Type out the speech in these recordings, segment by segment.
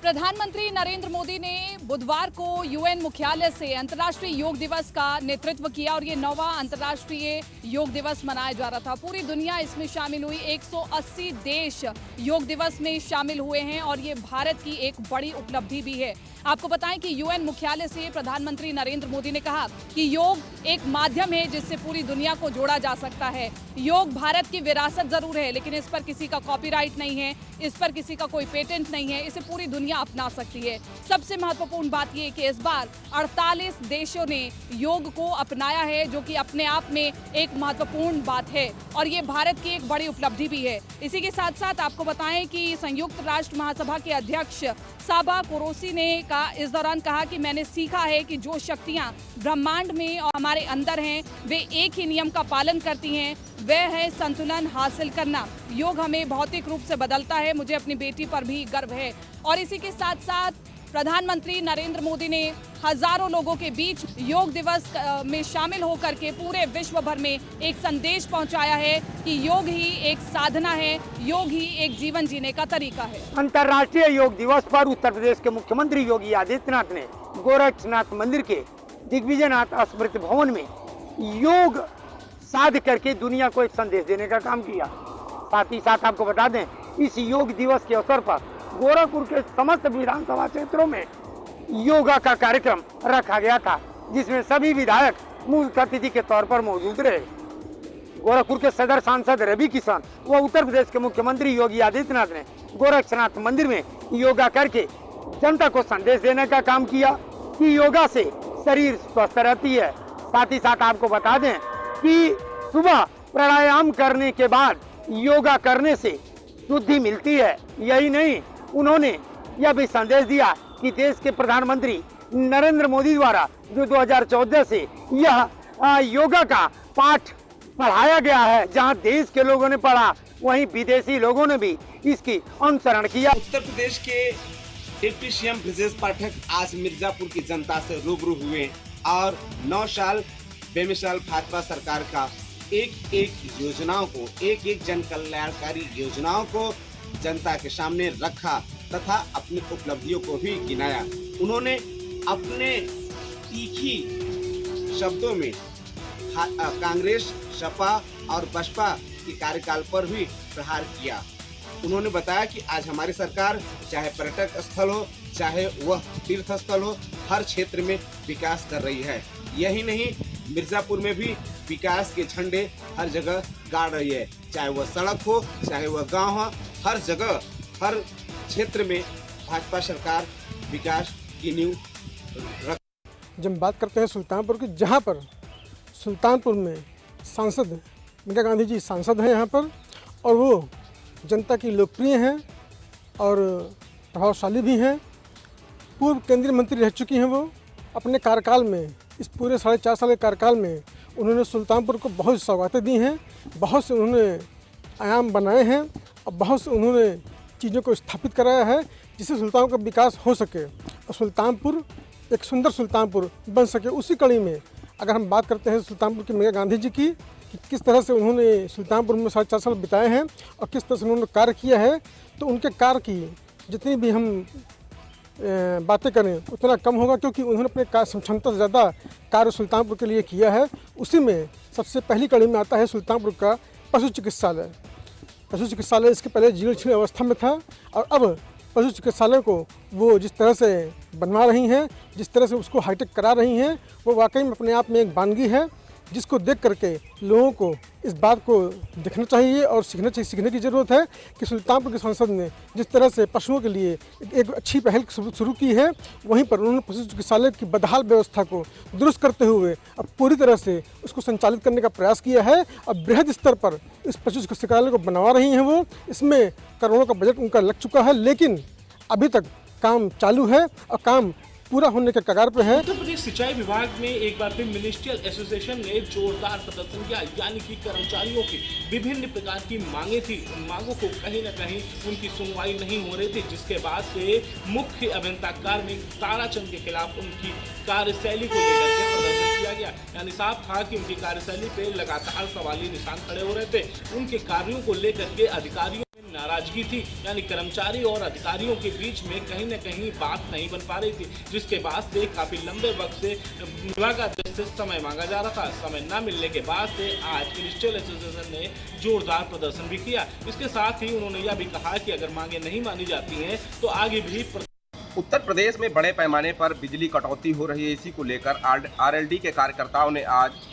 प्रधानमंत्री नरेंद्र मोदी ने बुधवार को यूएन मुख्यालय से अंतर्राष्ट्रीय योग दिवस का नेतृत्व किया और ये 9वां अंतर्राष्ट्रीय योग दिवस मनाया जा रहा था। पूरी दुनिया इसमें शामिल हुई। 180 देश योग दिवस में शामिल हुए हैं और ये भारत की एक बड़ी उपलब्धि भी है। आपको बताएं कि यूएन मुख्यालय से प्रधानमंत्री नरेंद्र मोदी ने कहा कि योग एक माध्यम है जिससे पूरी दुनिया को जोड़ा जा सकता है। योग भारत की विरासत जरूर है, लेकिन इस पर किसी का कॉपीराइट नहीं है, इस पर किसी का कोई पेटेंट नहीं है, इसे पूरी दुनिया अपना सकती है। सबसे महत्वपूर्ण बात यह कि इस बार 48 देशों ने योग को अपनाया है, जो कि अपने आप में एक महत्वपूर्ण बात है और ये भारत की एक बड़ी उपलब्धि भी है। इसी के साथ साथ आपको बताएं कि संयुक्त राष्ट्र महासभा के अध्यक्ष साबा कुरैशी ने इस दौरान कहा कि मैंने सीखा है कि जो शक्तियां ब्रह्मांड में और हमारे अंदर हैं, वे एक ही नियम का पालन करती हैं, वह है संतुलन हासिल करना। योग हमें भौतिक रूप से बदलता है। मुझे अपनी बेटी पर भी गर्व है। और इसी के साथ साथ प्रधानमंत्री नरेंद्र मोदी ने हजारों लोगों के बीच योग दिवस में शामिल होकर के पूरे विश्व भर में एक संदेश पहुंचाया है कि योग ही एक साधना है, योग ही एक जीवन जीने का तरीका है। अंतर्राष्ट्रीय योग दिवस पर उत्तर प्रदेश के मुख्यमंत्री योगी आदित्यनाथ ने गोरक्षनाथ मंदिर के दिग्विजयनाथ स्मृति भवन में योग साध करके दुनिया को एक संदेश देने का काम किया। साथ ही साथ आपको बता दें, इस योग दिवस के अवसर पर गोरखपुर के समस्त विधानसभा क्षेत्रों में योगा का कार्यक्रम रखा गया था, जिसमें सभी विधायक मुख्य अतिथि के तौर पर मौजूद रहे। गोरखपुर के सदर सांसद रवि किशन व उत्तर प्रदेश के मुख्यमंत्री योगी आदित्यनाथ ने गोरक्षनाथ मंदिर में योगा करके जनता को संदेश देने का काम किया कि योगा से शरीर स्वस्थ रहती है। साथ ही साथ आपको बता दें कि सुबह प्राणायाम करने के बाद योगा करने से शुद्धि मिलती है। यही नहीं, उन्होंने यह भी संदेश दिया कि देश के प्रधानमंत्री नरेंद्र मोदी द्वारा जो 2014 से यह योगा का पाठ पढ़ाया गया है, जहां देश के लोगों ने पढ़ा, वहीं विदेशी लोगों ने भी इसकी अनुसरण किया। उत्तर प्रदेश के डिप्टी सीएम ब्रजेश पाठक आज मिर्जापुर की जनता से रूबरू हुए और 9 साल बेमिसाल भाजपा सरकार का एक योजनाओं को, एक जन कल्याणकारी योजनाओं को जनता के सामने रखा तथा अपनी उपलब्धियों को भी गिनाया। उन्होंने अपने तीखी शब्दों में कांग्रेस, सपा और बसपा के कार्यकाल पर भी प्रहार किया। उन्होंने बताया कि आज हमारी सरकार चाहे पर्यटक स्थल हो, चाहे वह तीर्थ स्थल हो, हर क्षेत्र में विकास कर रही है। यही नहीं, मिर्जापुर में भी विकास के झंडे हर जगह गाड़ रही है, चाहे वह सड़क हो, चाहे वह गांव हो, हर जगह, हर क्षेत्र में भाजपा सरकार विकास की नींव रख। जब बात करते हैं सुल्तानपुर की, जहां पर सुल्तानपुर में सांसद मेनका गांधी जी सांसद हैं यहाँ पर, और वो जनता की लोकप्रिय हैं और प्रभावशाली भी हैं। पूर्व केंद्रीय मंत्री रह चुकी हैं। वो अपने कार्यकाल में, इस पूरे 4.5 साल के कार्यकाल में उन्होंने सुल्तानपुर को बहुत सौगातें दी हैं, बहुत से उन्होंने आयाम बनाए हैं और बहुत से उन्होंने चीज़ों को स्थापित कराया है जिससे सुल्तानपुर का विकास हो सके और सुल्तानपुर एक सुंदर सुल्तानपुर बन सके। उसी कड़ी में अगर हम बात करते हैं सुल्तानपुर की मेनका गांधी जी की, कि किस तरह से उन्होंने सुल्तानपुर में 4.5 साल बिताए हैं और किस तरह से उन्होंने कार्य किया है, तो उनके कार्य की जितनी भी हम बातें करें उतना कम होगा, क्योंकि उन्होंने अपने क्षमता से ज़्यादा कार्य सुल्तानपुर के लिए किया है। उसी में सबसे पहली कड़ी में आता है सुल्तानपुर का पशु चिकित्सालय। पशु चिकित्सालय इसके पहले जीर्ण शीर्ण अवस्था में था और अब पशु चिकित्सालय को वो जिस तरह से बनवा रही हैं, जिस तरह से उसको हाईटेक करा रही हैं, वो वाकई में अपने आप में एक वानगी है, जिसको देख करके लोगों को इस बात को देखना चाहिए और सीखने की ज़रूरत है कि सुल्तानपुर के सांसद ने जिस तरह से पशुओं के लिए एक अच्छी पहल शुरू की है, वहीं पर उन्होंने पशु चिकित्सालय की बदहाल व्यवस्था को दुरुस्त करते हुए अब पूरी तरह से उसको संचालित करने का प्रयास किया है और बृहद स्तर पर इस पशु चिकित्सालय को बनवा रही हैं वो। इसमें करोड़ों का बजट उनका लग चुका है, लेकिन अभी तक काम चालू है और काम पूरा होने के कगार पे है। उत्तर प्रदेश सिंचाई विभाग में एक बार फिर मिनिस्ट्रियल एसोसिएशन ने जोरदार प्रदर्शन किया, यानी कि कर्मचारियों की विभिन्न प्रकार की मांगे थी। उन मांगों को कहीं न कहीं उनकी सुनवाई नहीं हो रही थी, जिसके बाद से मुख्य अभियंता कार्मिक ताराचंद के खिलाफ उनकी कार्यशैली को लेकर के प्रदर्शन किया गया। यानी साफ था कि उनकी कार्यशैली पे लगातार सवाली निशान खड़े हो रहे थे। उनके कार्यों को लेकर के अधिकारियों नाराजगी थी, यानी कर्मचारी और अधिकारियों के बीच में कहीं न कहीं बात नहीं बन पा रही थी, जिसके बाद से काफी लंबे वक्त से विभागाध्यक्ष से समय मांगा जा रहा था। समय न मिलने के बाद से आज मिनिस्ट्रियल एसोसिएशन ने जोरदार प्रदर्शन भी किया। इसके साथ ही उन्होंने यह भी कहा कि अगर मांगे नहीं मानी जाती हैं तो आगे भी उत्तर प्रदेश में बड़े पैमाने पर बिजली कटौती हो रही है। इसी को लेकर आरएलडी के कार्यकर्ताओं ने आज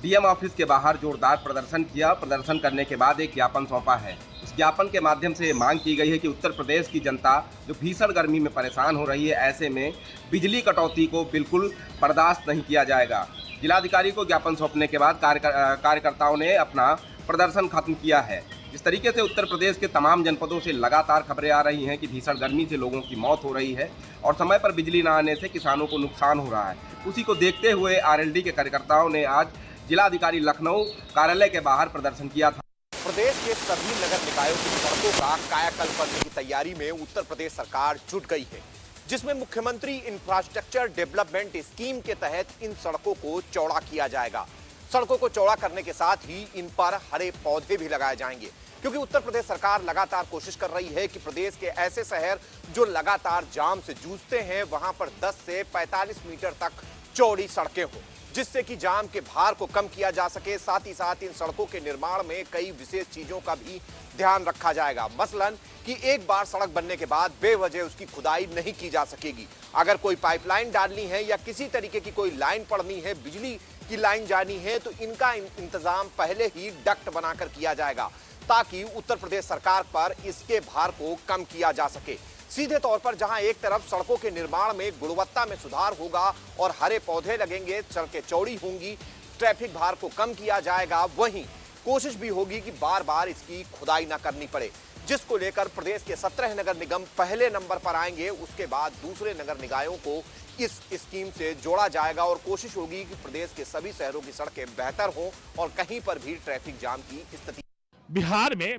डीएम ऑफिस के बाहर जोरदार प्रदर्शन किया। प्रदर्शन करने के बाद एक ज्ञापन सौंपा है। इस ज्ञापन के माध्यम से मांग की गई है कि उत्तर प्रदेश की जनता जो भीषण गर्मी में परेशान हो रही है, ऐसे में बिजली कटौती को बिल्कुल बर्दाश्त नहीं किया जाएगा। जिलाधिकारी को ज्ञापन सौंपने के बाद कार्यकर्ताओं ने अपना प्रदर्शन खत्म किया है। जिस तरीके से उत्तर प्रदेश के तमाम जनपदों से लगातार खबरें आ रही हैं कि भीषण गर्मी से लोगों की मौत हो रही है और समय पर बिजली न आने से किसानों को नुकसान हो रहा है, उसी को देखते हुए आरएलडी के कार्यकर्ताओं ने आज जिलाधिकारी लखनऊ कार्यालय के बाहर प्रदर्शन किया था। प्रदेश के सभी नगर निकायों की सड़कों का कायाकल्प करने की तैयारी में उत्तर प्रदेश सरकार जुट गई है, जिसमें मुख्यमंत्री इंफ्रास्ट्रक्चर डेवलपमेंट स्कीम के तहत इन सड़कों को चौड़ा किया जाएगा। सड़कों को चौड़ा करने के साथ ही इन पर हरे पौधे भी लगाए जाएंगे, क्योंकि उत्तर प्रदेश सरकार लगातार कोशिश कर रही है कि प्रदेश के ऐसे शहर जो लगातार जाम से जूझते हैं, वहां पर 10 से 45 मीटर तक चौड़ी सड़कें हों, जिससे कि जाम के भार को कम किया जा सके। साथ ही साथ इन सड़कों के निर्माण में कई विशेष चीजों का भी ध्यान रखा जाएगा। मसलन कि एक बार सड़क बनने के बाद बेवजह उसकी खुदाई नहीं की जा सकेगी। अगर कोई पाइपलाइन डालनी है या किसी तरीके की कोई लाइन पड़नी है, बिजली की लाइन जानी है, तो इनका इंतजाम पहले ही डक्ट बनाकर किया जाएगा, ताकि उत्तर प्रदेश सरकार पर इसके भार को कम किया जा सके। सीधे तौर पर जहां एक तरफ सड़कों के निर्माण में गुणवत्ता में सुधार होगा और हरे पौधे लगेंगे, सड़कें चौड़ी होंगी, ट्रैफिक भार को कम किया जाएगा, वहीं कोशिश भी होगी कि बार बार इसकी खुदाई ना करनी पड़े, जिसको लेकर प्रदेश के 17 नगर निगम पहले नंबर पर आएंगे। उसके बाद दूसरे नगर निकायों को इस स्कीम से जोड़ा जाएगा और कोशिश होगी कि प्रदेश के सभी शहरों की सड़कें बेहतर हों और कहीं पर भी ट्रैफिक जाम की स्थिति। बिहार में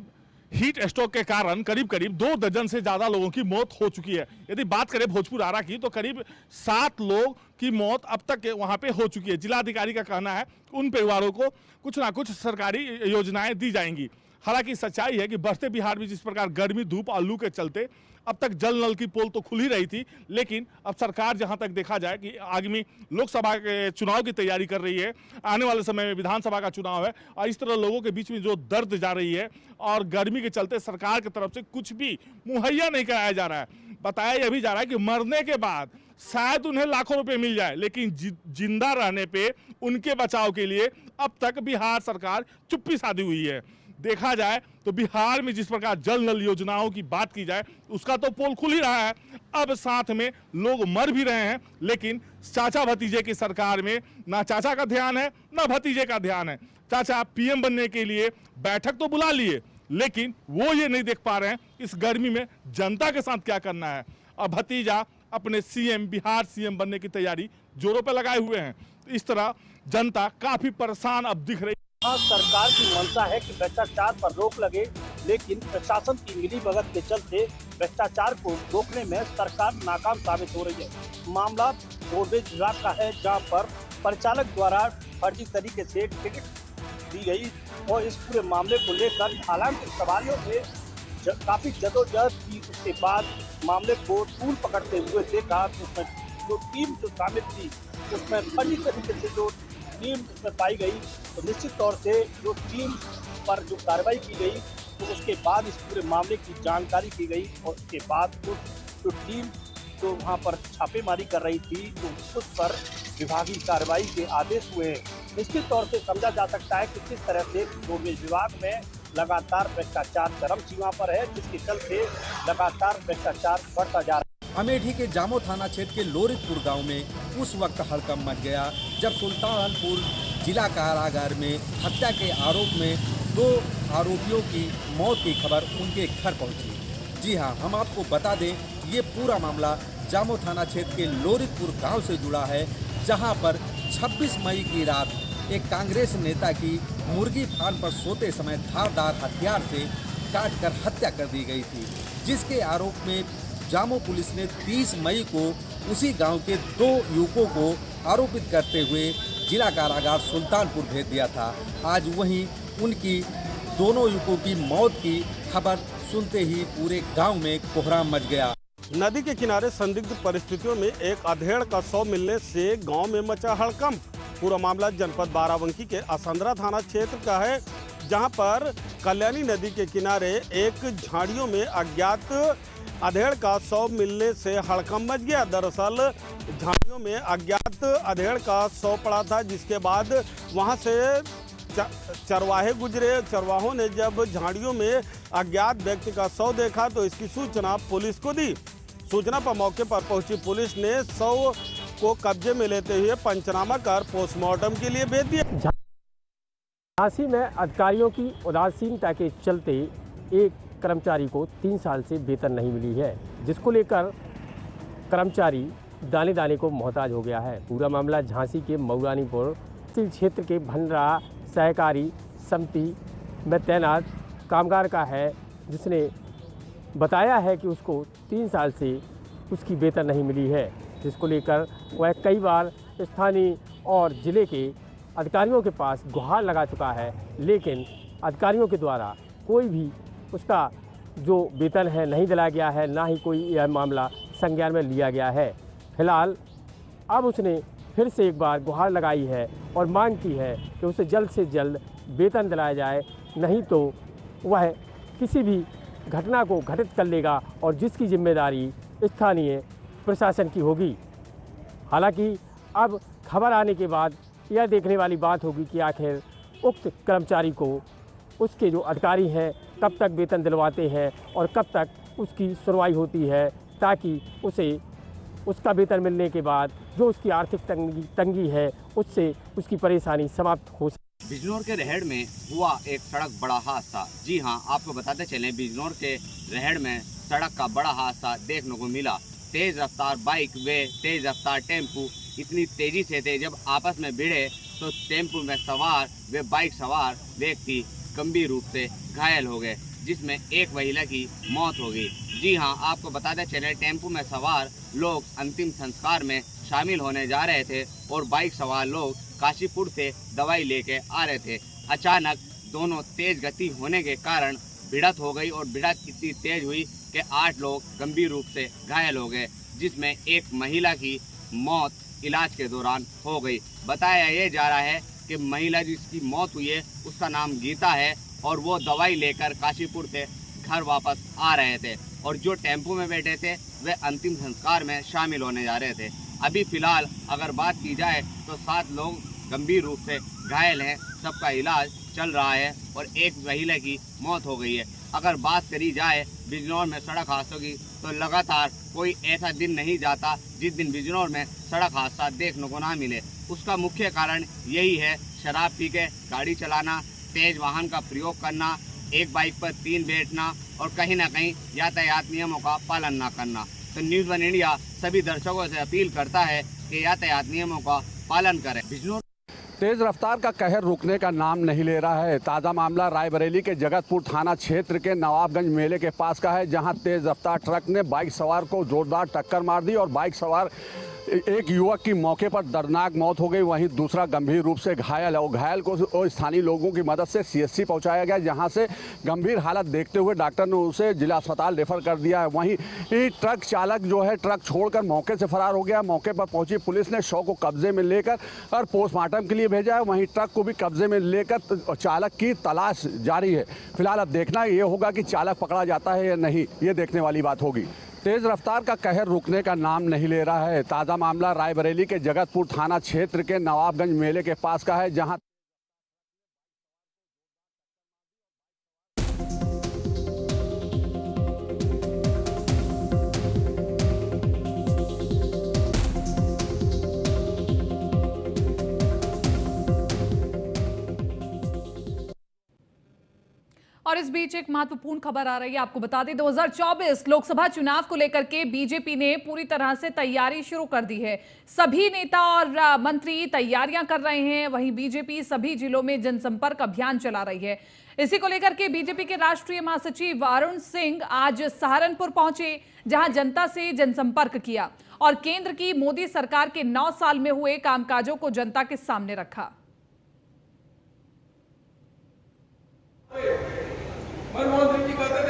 हीट स्ट्रोक के कारण करीब 2 दर्जन से ज्यादा लोगों की मौत हो चुकी है। यदि बात करें भोजपुर आरा की, तो करीब 7 लोग की मौत अब तक वहां पे हो चुकी है। जिलाधिकारी का कहना है उन परिवारों को कुछ ना कुछ सरकारी योजनाएं दी जाएंगी। हालांकि सच्चाई है कि बढ़ते बिहार में जिस प्रकार गर्मी, धूप और लू के चलते अब तक जल नल की पोल तो खुल ही रही थी, लेकिन अब सरकार जहां तक देखा जाए कि आगामी लोकसभा के चुनाव की तैयारी कर रही है, आने वाले समय में विधानसभा का चुनाव है, और इस तरह लोगों के बीच में जो दर्द जा रही है और गर्मी के चलते सरकार की तरफ से कुछ भी मुहैया नहीं कराया जा रहा है। बताया यह भी जा रहा है कि मरने के बाद शायद उन्हें लाखों रुपए मिल जाए, लेकिन जिंदा रहने पे उनके बचाव के लिए अब तक बिहार सरकार चुप्पी साधी हुई है। देखा जाए तो बिहार में जिस प्रकार जल नल योजनाओं की बात की जाए, उसका तो पोल खुल ही रहा है, अब साथ में लोग मर भी रहे हैं, लेकिन चाचा भतीजे की सरकार में ना चाचा का ध्यान है ना भतीजे का ध्यान है। चाचा पीएम बनने के लिए बैठक तो बुला लिए, लेकिन वो ये नहीं देख पा रहे हैं इस गर्मी में जनता के साथ क्या करना है। और भतीजा अपने सीएम, बिहार सीएम बनने की तैयारी जोरों पर लगाए हुए हैं। इस तरह जनता काफी परेशान अब दिख रही है। सरकार की मंशा है कि भ्रष्टाचार पर रोक लगे, लेकिन प्रशासन की मिलीभगत के चलते भ्रष्टाचार को रोकने में सरकार नाकाम साबित हो रही है। मामला रोडवेज विभाग का है, जहां पर परिचालक द्वारा फर्जी तरीके से टिकट दी गई और इस पूरे मामले को लेकर हालांकि सवालियों से काफी जदोजहद की, उसके बाद मामले को तूल पकड़ते हुए देखा। उसमें जो टीम जो शामिल थी, उसमें फर्जी तरीके से जो टीम उसमें पाई गई, तो निश्चित तौर से जो टीम पर जो कार्रवाई की गई, तो उसके बाद इस पूरे मामले की जानकारी की गई और उसके बाद जो टीम जो वहाँ पर छापेमारी कर रही थी, तो उस पर विभागीय कार्रवाई के आदेश हुए हैं। निश्चित तौर से समझा जा सकता है कि किस तरह से रोडवेज विभाग में लगातार भ्रष्टाचार चरम सीमा पर है, जिसके चलते लगातार भ्रष्टाचार बढ़ता जा रहा है। अमेठी के जामो थाना क्षेत्र के लोरितपुर गांव में उस वक्त हड़कंप मच गया जब सुल्तानपुर जिला कारागार में हत्या के आरोप में 2 आरोपियों की मौत की खबर उनके घर पहुंची। जी हां, हम आपको बता दें, ये पूरा मामला जामो थाना क्षेत्र के लोरितपुर गांव से जुड़ा है, जहां पर 26 मई की रात एक कांग्रेस नेता की मुर्गी फार्म पर सोते समय धारदार हथियार से काटकर हत्या कर दी गई थी, जिसके आरोप में जामो पुलिस ने 30 मई को उसी गांव के 2 युवकों को आरोपित करते हुए जिला कारागार सुल्तानपुर भेज दिया था। आज वहीं उनकी दोनों युवकों की मौत की खबर सुनते ही पूरे गांव में कोहराम मच गया। नदी के किनारे संदिग्ध परिस्थितियों में एक अधेड़ का शव मिलने से गांव में मचा हड़कंप। पूरा मामला जनपद बाराबंकी के असंद्रा थाना क्षेत्र का है, जहां पर कल्याणी नदी के किनारे एक झाड़ियों में अज्ञात अधेड़ का शव मिलने से हड़कंप मच गया। दरअसल झाड़ियों में अज्ञात अधेड़ का शव पड़ा था, जिसके बाद वहां से चरवाहे गुजरे। चरवाहों ने जब झाड़ियों में अज्ञात व्यक्ति का शव देखा तो इसकी सूचना पुलिस को दी। सूचना पर मौके पर पहुंची पुलिस ने शव को कब्जे में लेते हुए पंचनामा कर पोस्टमार्टम के लिए भेज दिया। झांसी में अधिकारियों की उदासीनता के चलते एक कर्मचारी को 3 साल से वेतन नहीं मिली है, जिसको लेकर कर्मचारी दाने दाने को मोहताज हो गया है। पूरा मामला झांसी के मऊरानीपुर तहसील क्षेत्र के भंडरा सहकारी समिति में तैनात कामगार का है, जिसने बताया है कि उसको 3 साल से उसकी वेतन नहीं मिली है, जिसको लेकर वह कई बार स्थानीय और ज़िले के अधिकारियों के पास गुहार लगा चुका है, लेकिन अधिकारियों के द्वारा कोई भी उसका जो वेतन है नहीं दिलाया गया है, ना ही कोई यह मामला संज्ञान में लिया गया है। फिलहाल अब उसने फिर से एक बार गुहार लगाई है और मांग की है कि उसे जल्द से जल्द वेतन दिलाया जाए, नहीं तो वह किसी भी घटना को घटित कर लेगा और जिसकी जिम्मेदारी स्थानीय प्रशासन की होगी। हालांकि अब खबर आने के बाद यह देखने वाली बात होगी कि आखिर उक्त कर्मचारी को उसके जो अधिकारी हैं कब तक वेतन दिलवाते हैं और कब तक उसकी सुनवाई होती है, ताकि उसे उसका वेतन मिलने के बाद जो उसकी आर्थिक तंगी है उससे उसकी परेशानी समाप्त हो सके। बिजनौर के रेहड़ में हुआ एक सड़क बड़ा हादसा। जी हां, आपको बताते चलें, बिजनौर के रेहड़ में सड़क का बड़ा हादसा देखने को मिला। तेज रफ्तार बाइक व तेज रफ्तार टेम्पू इतनी तेजी से थे, जब आपस में भिड़े तो टेम्पू में सवार व बाइक सवार व्यक्ति गंभीर रूप से घायल हो गए, जिसमें एक महिला की मौत हो गई। जी हां, आपको बताते चले, टेम्पू में सवार लोग अंतिम संस्कार में शामिल होने जा रहे थे और बाइक सवार लोग काशीपुर से दवाई लेके आ रहे थे। अचानक दोनों तेज गति होने के कारण भिड़ंत हो गई और भिड़ंत इतनी तेज हुई कि 8 लोग गंभीर रूप से घायल हो गए, जिसमें एक महिला की मौत इलाज के दौरान हो गई। बताया ये जा रहा है कि महिला जिसकी मौत हुई है उसका नाम गीता है और वो दवाई लेकर काशीपुर से घर वापस आ रहे थे और जो टेम्पो में बैठे थे वे अंतिम संस्कार में शामिल होने जा रहे थे। अभी फिलहाल अगर बात की जाए तो 7 लोग गंभीर रूप से घायल हैं, सबका इलाज चल रहा है और एक महिला की मौत हो गई है। अगर बात करी जाए बिजनौर में सड़क हादसों की, तो लगातार कोई ऐसा दिन नहीं जाता जिस दिन बिजनौर में सड़क हादसा देखने को ना मिले। उसका मुख्य कारण यही है, शराब पी के गाड़ी चलाना, तेज वाहन का प्रयोग करना, एक बाइक पर 3 बैठना और कहीं ना कहीं यातायात नियमों का पालन ना करना। तो न्यूज़ 1 इंडिया सभी दर्शकों से अपील करता है कि यातायात नियमों का पालन करें। बिजनौर तेज रफ्तार का कहर रुकने का नाम नहीं ले रहा है। ताज़ा मामला रायबरेली के जगतपुर थाना क्षेत्र के नवाबगंज मेले के पास का है, जहां तेज रफ्तार ट्रक ने बाइक सवार को जोरदार टक्कर मार दी और बाइक सवार एक युवक की मौके पर दर्दनाक मौत हो गई, वहीं दूसरा गंभीर रूप से घायल है। और घायल को स्थानीय लोगों की मदद से CHC पहुंचाया गया, जहां से गंभीर हालत देखते हुए डॉक्टर ने उसे जिला अस्पताल रेफर कर दिया है। वहीं ट्रक चालक जो है ट्रक छोड़कर मौके से फरार हो गया। मौके पर पहुंची पुलिस ने शव को कब्जे में लेकर और पोस्टमार्टम के लिए भेजा है। वहीं ट्रक को भी कब्जे में लेकर चालक की तलाश जारी है। फिलहाल अब देखना ये होगा कि चालक पकड़ा जाता है या नहीं, ये देखने वाली बात होगी। तेज रफ्तार का कहर रुकने का नाम नहीं ले रहा है। ताज़ा मामला रायबरेली के जगतपुर थाना क्षेत्र के नवाबगंज मेले के पास का है, जहां और इस बीच एक महत्वपूर्ण खबर आ रही है, आपको बता दें 2024 लोकसभा चुनाव को लेकर के बीजेपी ने पूरी तरह से तैयारी शुरू कर दी है। सभी नेता और मंत्री तैयारियां कर रहे हैं। वहीं बीजेपी सभी जिलों में जनसंपर्क अभियान चला रही है। इसी को लेकर के बीजेपी के राष्ट्रीय महासचिव अरुण सिंह आज सहारनपुर पहुंचे, जहां जनता से जनसंपर्क किया और केंद्र की मोदी सरकार के 9 साल में हुए कामकाजों को जनता के सामने रखा। मनमोहन सिंह की बातें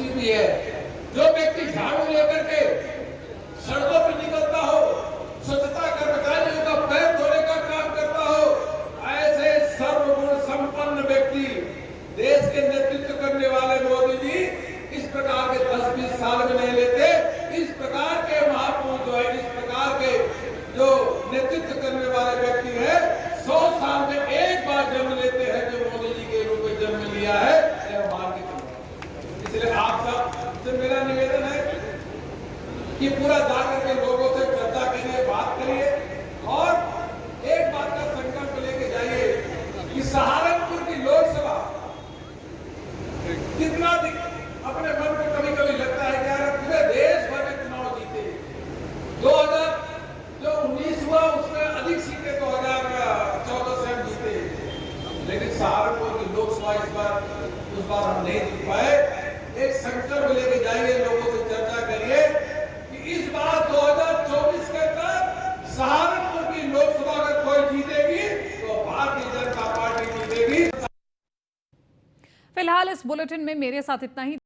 डेमोक्रेसी भी है। जो व्यक्ति झाड़ू लेकर के सड़कों पर निकलता हो, स्वच्छता कर्मचारियों का पैर धोने का काम करता हो, ऐसे सर्वगुण संपन्न व्यक्ति, देश के नेतृत्व करने वाले मोदी जी इस प्रकार के 10-20 साल में नहीं लेते। इस प्रकार के महापुरुष जो है, इस प्रकार के जो नेतृत्व करने वाले व्यक्ति है, 100 साल में एक बार जन्म लेते हैं, जो मोदी जी के रूप में जन्म लिया है, यह मान के चलो। इसलिए आप सब से मेरा निवेदन है कि पूरा जाकर के लोगों से चर्चा करिए, बात करिए और एक बात का संकल्प लेके जाइए कि सहारनपुर की लोकसभा कितना अपने मन में कभी कभी लगता है कि यार पूरे देश भर में चुनाव जीते, 2019 हुआ उसमें अधिक सीटें 2014 से हम जीते, लेकिन सहारनपुर की लोकसभा उस बार हम नहीं जीत पाए। एक संकल्प लेके जाइए, लोगों से चर्चा करिए कि इस बार 2024 के तक सहारनपुर की लोकसभा अगर कोई जीतेगी तो भारतीय जनता पार्टी जीतेगी। फिलहाल इस बुलेटिन में मेरे साथ इतना ही।